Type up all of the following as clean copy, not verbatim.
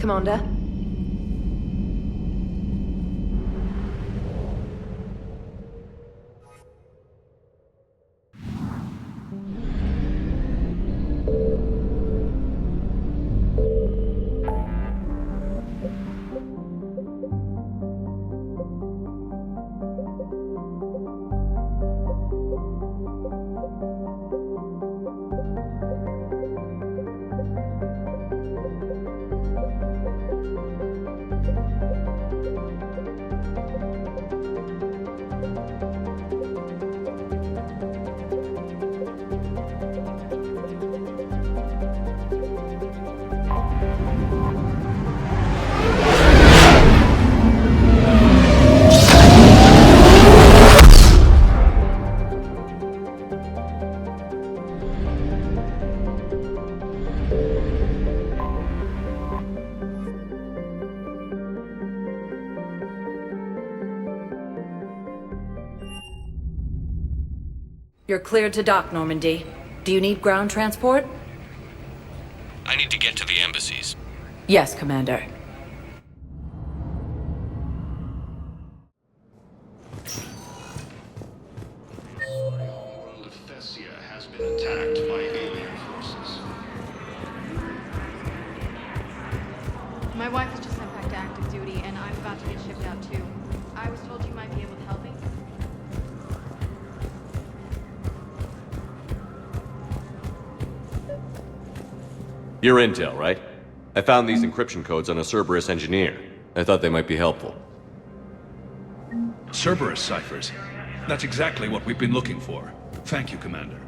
Commander? You're cleared to dock, Normandy. Do you need ground transport? I need to get to the embassies. Yes, Commander. World of Thessia has been attacked by alien forces. My wife was just sent back to active duty, and I'm about to get shipped out too. I was told you might be able to help me. Your intel, right? I found these encryption codes on a Cerberus engineer. I thought they might be helpful. Cerberus ciphers. That's exactly what we've been looking for. Thank you, Commander.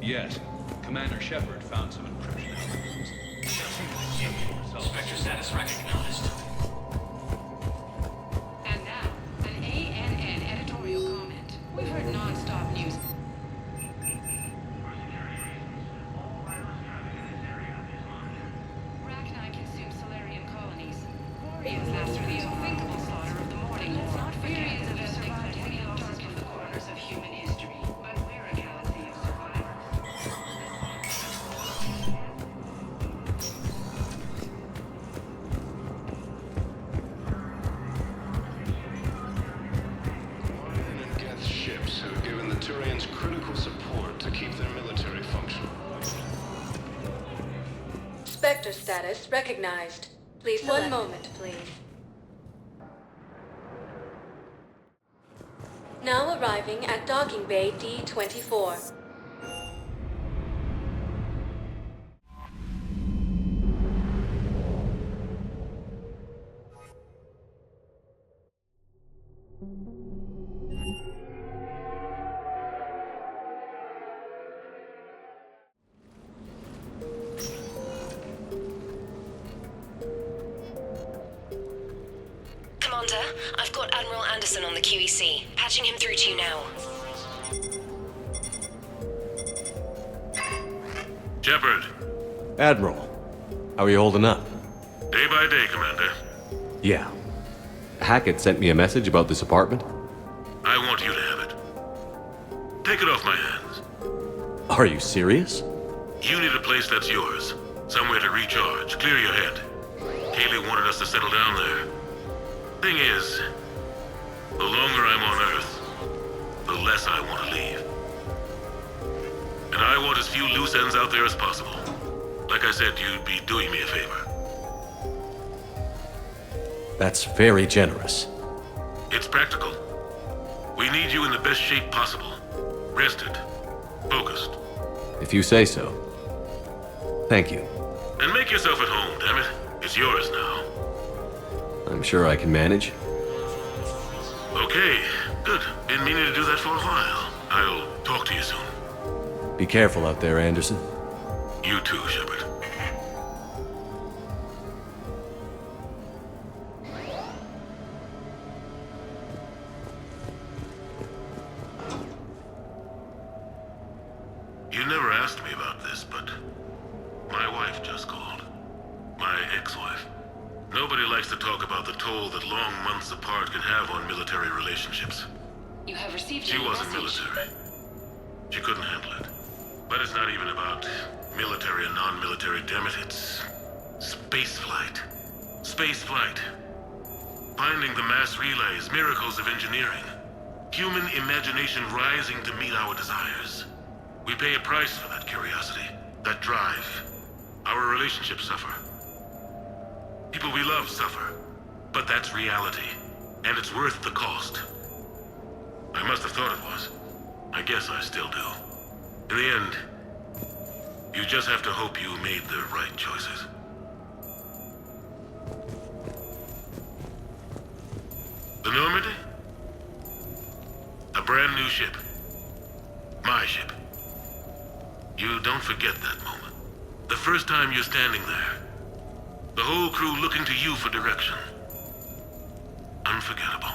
Yes, Commander Shepard found some encryption algorithms. Spectre status recognized. And now, an ANN editorial comment. We've heard non-stop news. Arachni consume Solarian colonies. Quarians last through the unthinkable slaughter of the morning. Let's not forget that there's a heavy dark in the corners of human history. But we're a galaxy of survivors. Orion and Geth's ships have given the Turians critical support to keep their military functional. Spectre status recognized. Please select. 1 moment, please. Now arriving at docking bay D-24. Commander, I've got Admiral Anderson on the QEC. Patching him through to you now. Shepard, Admiral, how are you holding up? day by day, Commander. Yeah. Hackett sent me a message about this apartment. I want you to have it. Take it off my hands. Are you serious? You need a place that's yours. Somewhere to recharge, clear your head. Kaylee wanted us to settle down there. Thing is, the longer I'm on Earth, the less I want to leave. And I want as few loose ends out there as possible. Like I said, you'd be doing me a favor. That's very generous. It's practical. We need you in the best shape possible. Rested. Focused. If you say so. Thank you. And make yourself at home, damn it. It's yours now. I'm sure I can manage. Okay, good. Been meaning to do that for a while. I'll talk to you soon. Be careful out there, Anderson. You too, Shepard. You never asked me about this, but my wife just called. My ex-wife. Nobody likes to talk about the toll that long months apart can have on military relationships. You have received She a wasn't message. military. She couldn't handle it. But it's not even about Military and non-military, damn it, it's space flight. Space flight. Finding the mass relays, miracles of engineering. Human imagination rising to meet our desires. We pay a price for that curiosity, that drive. Our relationships suffer. People we love suffer. But that's reality, and it's worth the cost. I must have thought it was. I guess I still do. In the end, you just have to hope you made the right choices. The Normandy? A brand new ship. My ship. You don't forget that moment. The first time you're standing there. The whole crew looking to you for direction. Unforgettable.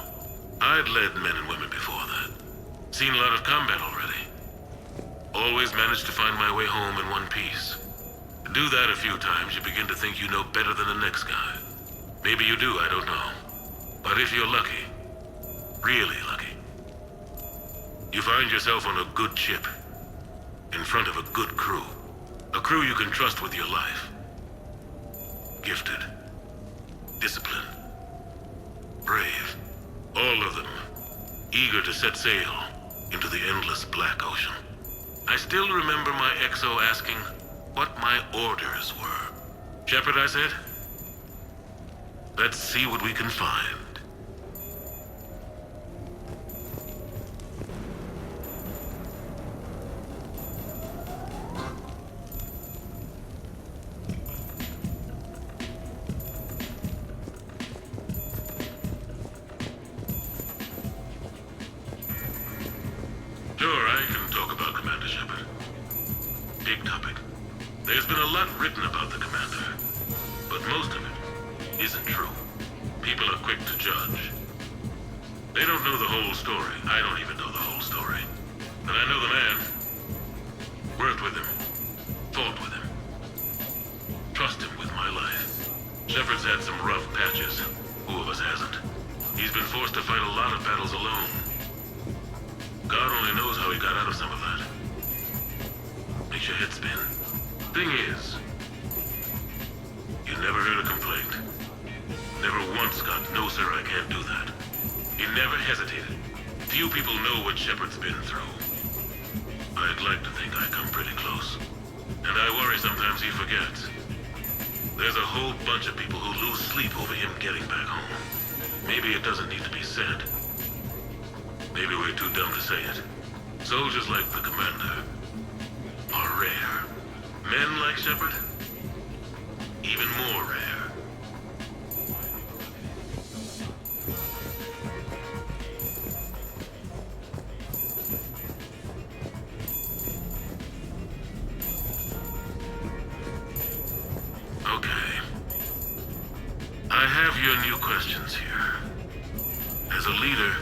I'd led men and women before that. Seen a lot of combat already. Always managed to find my way home in one piece. Do that a few times, you begin to think you know better than the next guy. Maybe you do, I don't know. But if you're lucky, really lucky, you find yourself on a good ship, in front of a good crew. A crew you can trust with your life. Gifted. Disciplined. Brave. All of them. Eager to set sail into the endless black ocean. I still remember my XO asking what my orders were. Shepard, I said. Let's see what we can find. Sure, I can talk about Commander Shepard. Big topic. There's been a lot written about the Commander, but most of it isn't true. People are quick to judge. They don't know the whole story. I don't even know the whole story. But I know the man. Worked with him. Fought with him. Trust him with my life. Shepard's had some rough patches. Who of us hasn't? He's been forced to fight a lot of battles alone. God only knows how he got out of some of that. Makes your head spin. Thing is, you never heard a complaint. Never once got, no sir, I can't do that. He never hesitated. Few people know what Shepard's been through. I'd like to think I come pretty close. And I worry sometimes he forgets. There's a whole bunch of people who lose sleep over him getting back home. Maybe it doesn't need to be said. Maybe we're too dumb to say it. Soldiers like the Commander are rare. Men like Shepard, even more rare. Okay. I have your new questions here. As a leader,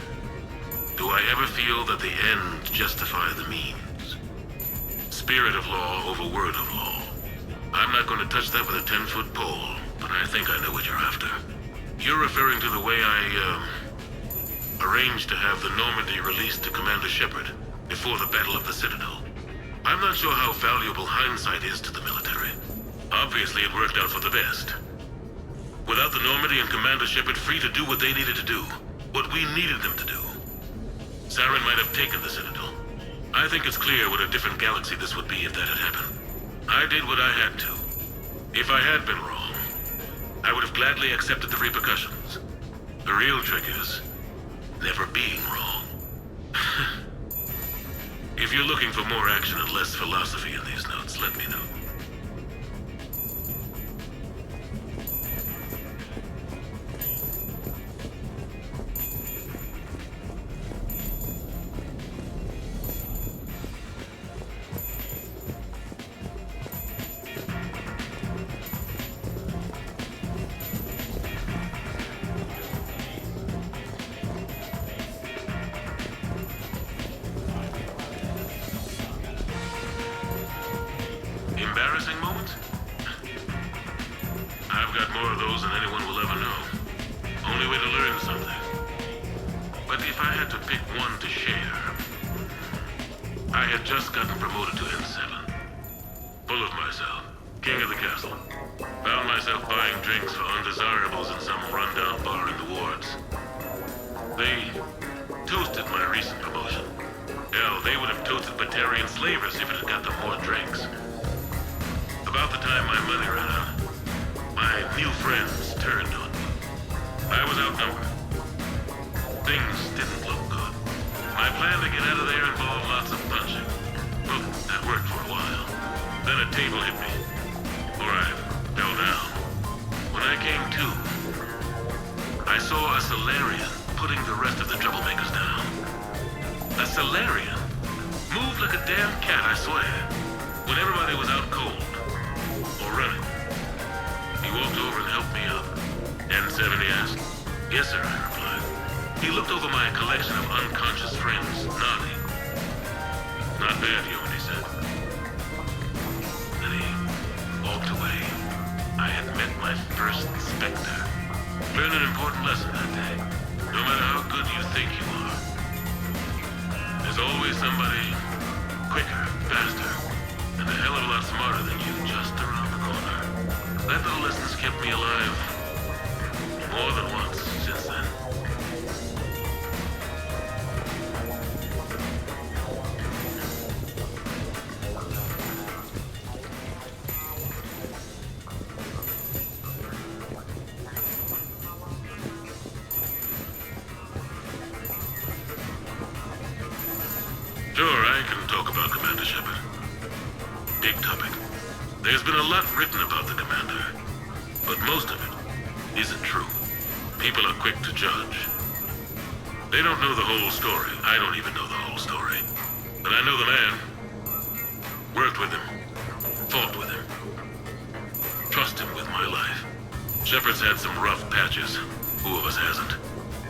do I ever feel that the ends justify the means? Spirit of law over word of law. I'm not going to touch that with a 10-foot pole, but I think I know what you're after. You're referring to the way I, arranged to have the Normandy released to Commander Shepard before the Battle of the Citadel. I'm not sure how valuable hindsight is to the military. Obviously, it worked out for the best. Without the Normandy and Commander Shepard free to do what they needed to do, what we needed them to do, Saren might have taken the Citadel. I think it's clear what a different galaxy this would be if that had happened. I did what I had to. If I had been wrong, I would have gladly accepted the repercussions. The real trick is never being wrong. If you're looking for more action and less philosophy in these notes, let me know. Embarrassing moments? I've got more of those than anyone will ever know. Only way to learn something. But if I had to pick one to share, I had just gotten promoted to N7. Full of myself. King of the castle. Found myself buying drinks for undesirables in some rundown bar in the wards. They toasted my recent promotion. Hell, they would have toasted Batarian slavers if it had got them more drinks. About the time my money ran out, my new friends turned on me. I was outnumbered. Things didn't look good. My plan to get out of there involved lots of punching. Well, that worked for a while. Then a table hit me. Or I fell down. When I came to, I saw a Solarian putting the rest of the troublemakers down. A Solarian? Moved like a damn cat, I swear. When everybody was out cold. Or running. He walked over and helped me up. N7, he asked. Yes, sir, I replied. He looked over my collection of unconscious friends, nodding. Not bad, human, he said. Then he walked away. I had met my first Spectre. Learned an important lesson that day. No matter how good you think you are, there's always somebody quicker, faster, and a hell of a lot smarter than you just around the corner. That little lesson's kept me alive more than once since then. Sure, I can talk about Commander Shepard. Big topic. There's been a lot written about the Commander, but most of it isn't true. People are quick to judge. They don't know the whole story. I don't even know the whole story. But I know the man. Worked with him. Fought with him. Trust him with my life. Shepard's had some rough patches. Who of us hasn't?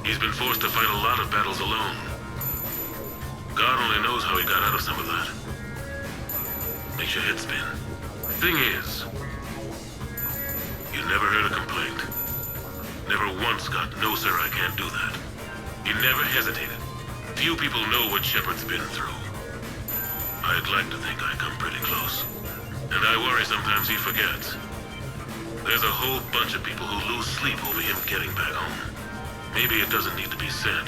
He's been forced to fight a lot of battles alone. God only knows how he got out of some of that. Makes your head spin. Thing is, you never heard a complaint. Never once got, no sir, I can't do that. He never hesitated. Few people know what Shepard's been through. I'd like to think I come pretty close. And I worry sometimes he forgets. There's a whole bunch of people who lose sleep over him getting back home. Maybe it doesn't need to be said.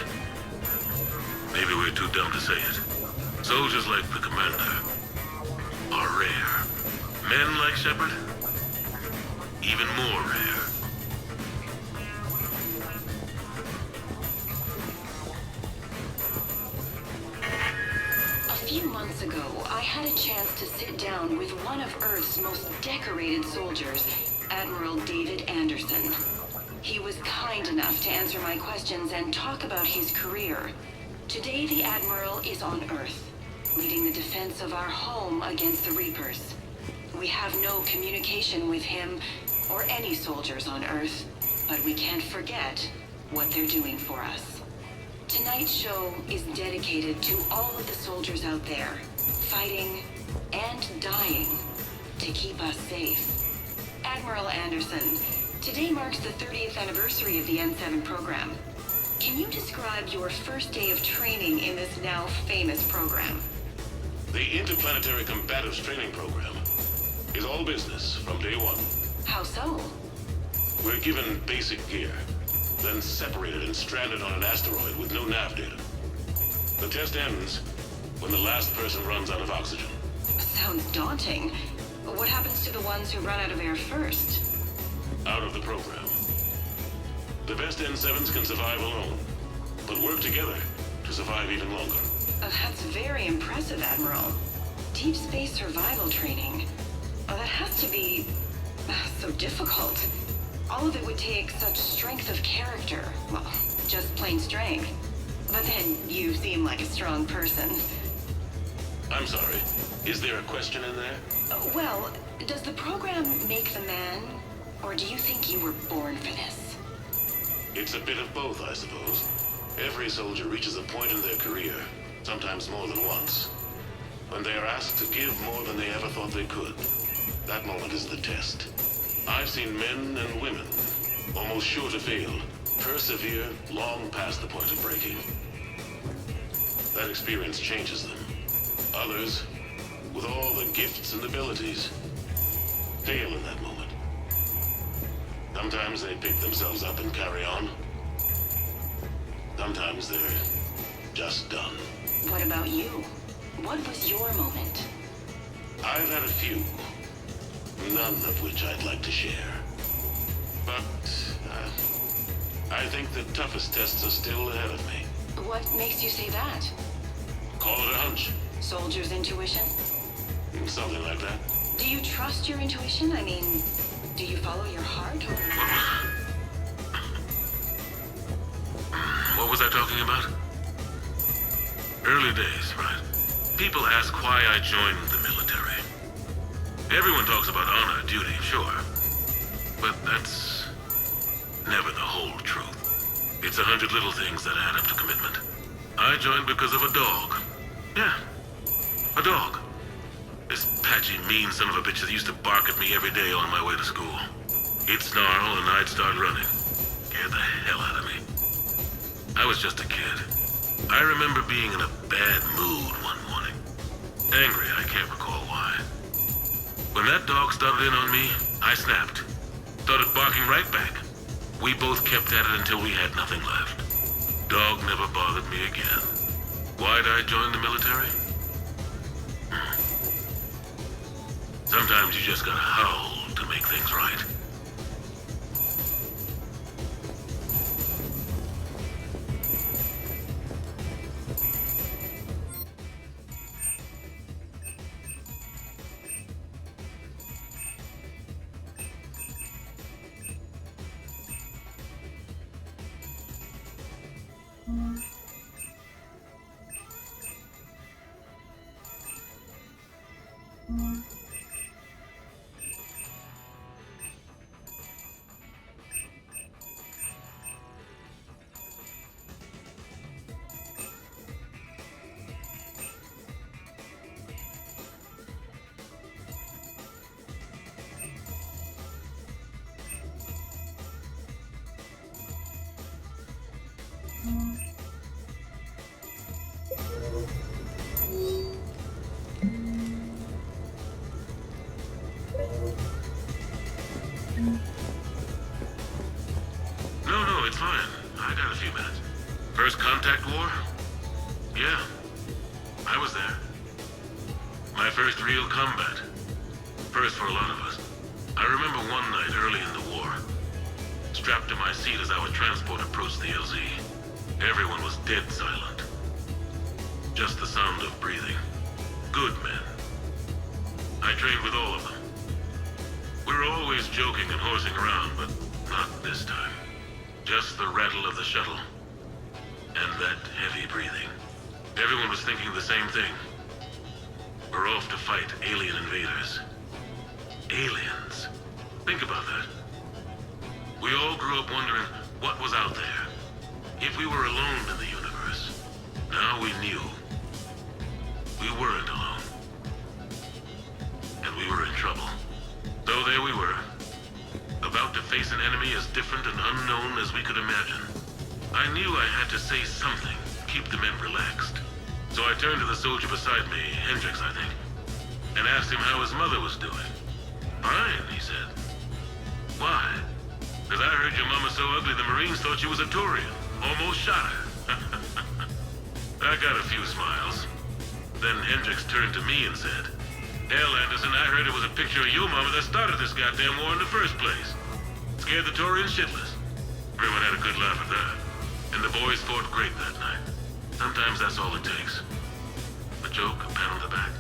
Maybe we're too dumb to say it. Soldiers like the Commander are rare. Men like Shepard, even more rare. A few months ago, I had a chance to sit down with one of Earth's most decorated soldiers, Admiral David Anderson. He was kind enough to answer my questions and talk about his career. Today, the Admiral is on Earth, leading the defense of our home against the Reapers. We have no communication with him or any soldiers on Earth, but we can't forget what they're doing for us. Tonight's show is dedicated to all of the soldiers out there, fighting and dying to keep us safe. Admiral Anderson, today marks the 30th anniversary of the N7 program. Can you describe your first day of training in this now famous program? The Interplanetary Combatives Training Program is all business from day one. How so? We're given basic gear, then separated and stranded on an asteroid with no nav data. The test ends when the last person runs out of oxygen. Sounds daunting. What happens to the ones who run out of air first? Out of the program. The best N7s can survive alone, but work together to survive even longer. That's very impressive, Admiral. Deep space survival training. That has to be so difficult. All of it would take such strength of character. Well, just plain strength. But then you seem like a strong person. I'm sorry. Is there a question in there? Well, does the program make the man, or do you think you were born for this? It's a bit of both, I suppose. Every soldier reaches a point in their career, sometimes more than once, when they are asked to give more than they ever thought they could. That moment is the test. I've seen men and women, almost sure to fail, persevere long past the point of breaking. That experience changes them. Others, with all the gifts and abilities, fail in that moment. Sometimes they pick themselves up and carry on. Sometimes they're just done. What about you? What was your moment? I've had a few, none of which I'd like to share. But I think the toughest tests are still ahead of me. What makes you say that? Call it a hunch. Soldier's intuition? Something like that. Do you trust your intuition? I mean, do you follow your heart or... What was I talking about? Early days, right? People ask why I joined the military. Everyone talks about honor, duty, sure. But that's never the whole truth. It's 100 little things that add up to commitment. I joined because of a dog. Yeah, a dog. This patchy, mean son of a bitch that used to bark at me every day on my way to school. He'd snarl and I'd start running. Scared the hell out of me. I was just a kid. I remember being in a bad mood one morning. Angry, I can't recall why. When that dog started in on me, I snapped. Started barking right back. We both kept at it until we had nothing left. Dog never bothered me again. Why'd I join the military? Sometimes you just gotta howl to make things right. No, it's fine. I got a few minutes. First contact war? Yeah, I was there. My first real combat. First for a lot of us. I remember one night early in the war. Strapped to my seat as our transport approached the LZ. Everyone was dead silent. Just the sound of breathing. Good men. I trained with all of them. We were always joking and horsing around, but not this time. Just the rattle of the shuttle. And that heavy breathing. Everyone was thinking the same thing. We're off to fight alien invaders. Aliens. Think about that. We all grew up wondering what was out there. If we were alone in the universe. Now we knew. We weren't alone. And we were in trouble. So there we were. About to face an enemy as different and unknown as we could imagine. I knew I had to say something, keep the men relaxed. So I turned to the soldier beside me, Hendricks, I think, and asked him how his mother was doing. Fine, he said. Why? Because I heard your mama so ugly the Marines thought she was a Turian. Almost shot her. I got a few smiles. Then Hendricks turned to me and said, "Hell, Anderson, I heard it was a picture of your mama that started this goddamn war in the first place. Scared the Turians shitless." Everyone had a good laugh at that. And the boys fought great that night. Sometimes that's all it takes. A joke, a pat on the back.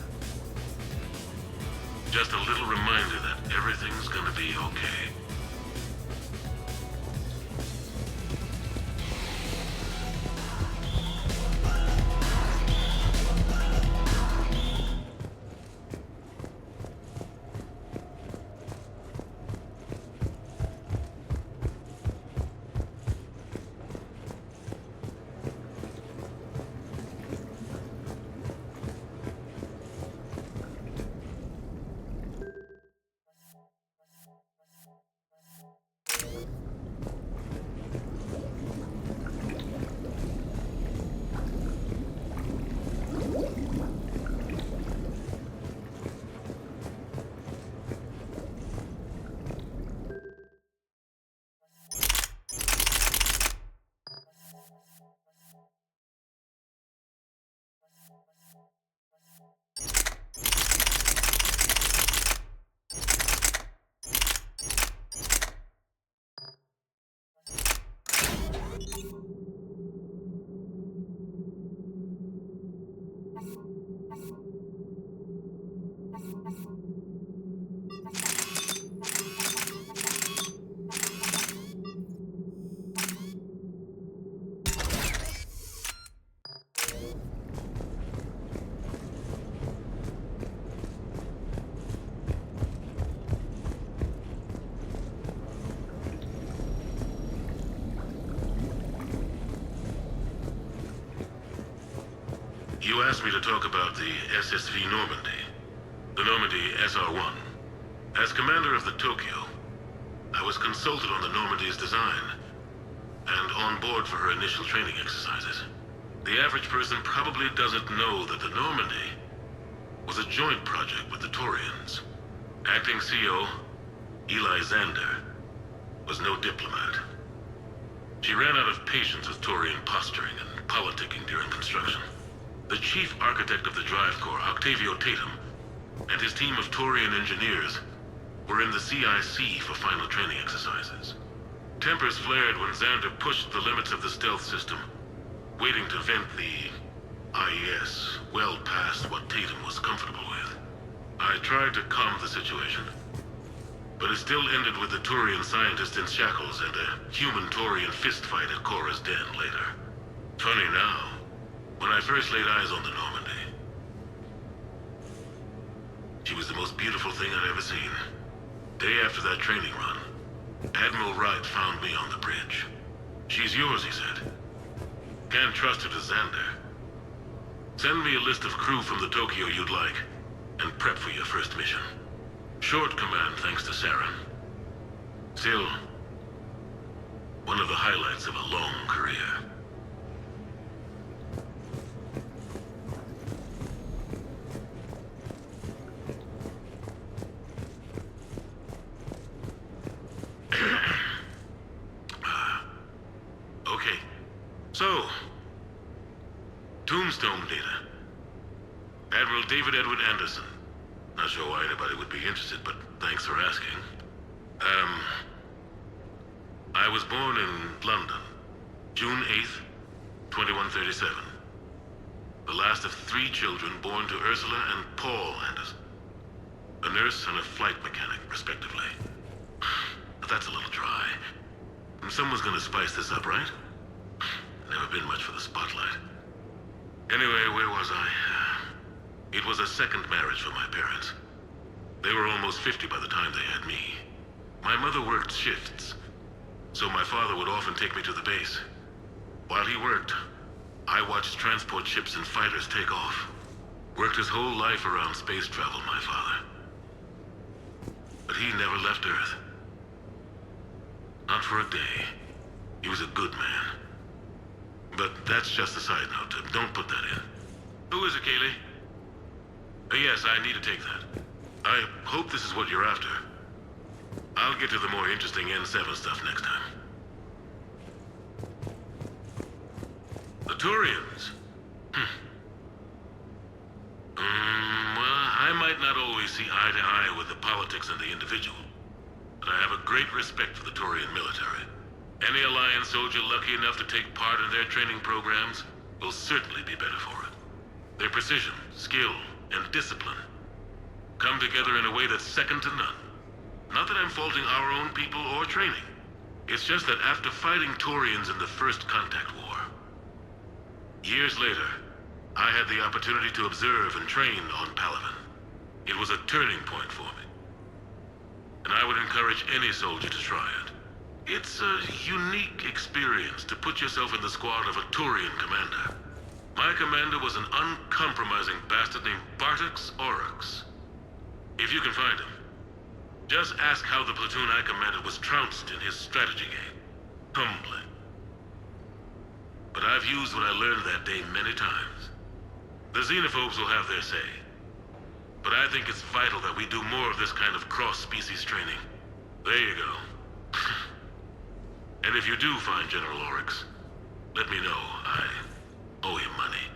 Just a little reminder that everything's gonna be okay. You asked me to talk about the SSV Normandy. The Normandy SR-1. As commander of the Tokyo, I was consulted on the Normandy's design, and on board for her initial training exercises. The average person probably doesn't know that the Normandy was a joint project with the Taurians. Acting CO, Eli Xander, was no diplomat. She ran out of patience with Taurian posturing and politicking during construction. The chief architect of the Drive Corps, Octavio Tatum, and his team of Taurian engineers were in the CIC for final training exercises. Tempers flared when Xander pushed the limits of the stealth system, waiting to vent the IES well past what Tatum was comfortable with. I tried to calm the situation, but it still ended with the Taurian scientist in shackles and a human-Taurian fistfight at Korra's den later. Funny now, when I first laid eyes on the Normandy, she was the most beautiful thing I'd ever seen. Day after that training run, Admiral Wright found me on the bridge. She's yours, he said. Can't trust her to Xander. Send me a list of crew from the Tokyo you'd like, and prep for your first mission. Short command thanks to Saren. Still, one of the highlights of a long career. Okay, so, Tombstone data. Admiral David Edward Anderson. Not sure why anybody would be interested, but thanks for asking. I was born in London, June 8th, 2137. The last of 3 children born to Ursula and Paul Anderson. A nurse and a flight mechanic, respectively. But that's a little dry. Someone's gonna spice this up, right? Never been much for the spotlight. Anyway, where was I? It was a second marriage for my parents. They were almost 50 by the time they had me. My mother worked shifts, so my father would often take me to the base. While he worked, I watched transport ships and fighters take off. Worked his whole life around space travel, my father. But he never left Earth. Not for a day. He was a good man. But that's just a side note. Don't put that in. Who is it, Kaylee? Yes, I need to take that. I hope this is what you're after. I'll get to the more interesting N7 stuff next time. The Turians? Well, I might not always see eye to eye with the politics and the individual, but I have a great respect for the Turian military. Any Alliance soldier lucky enough to take part in their training programs will certainly be better for it. Their precision, skill, and discipline come together in a way that's second to none. Not that I'm faulting our own people or training. It's just that after fighting Taurians in the First Contact War, years later, I had the opportunity to observe and train on Palaven. It was a turning point for me. And I would encourage any soldier to try it. It's a unique experience to put yourself in the squad of a Taurian commander. My commander was an uncompromising bastard named Bartix Oryx. If you can find him, just ask how the platoon I commanded was trounced in his strategy game. Humbly. But I've used what I learned that day many times. The xenophobes will have their say. But I think it's vital that we do more of this kind of cross-species training. There you go. And if you do find General Oryx, let me know. I owe him money.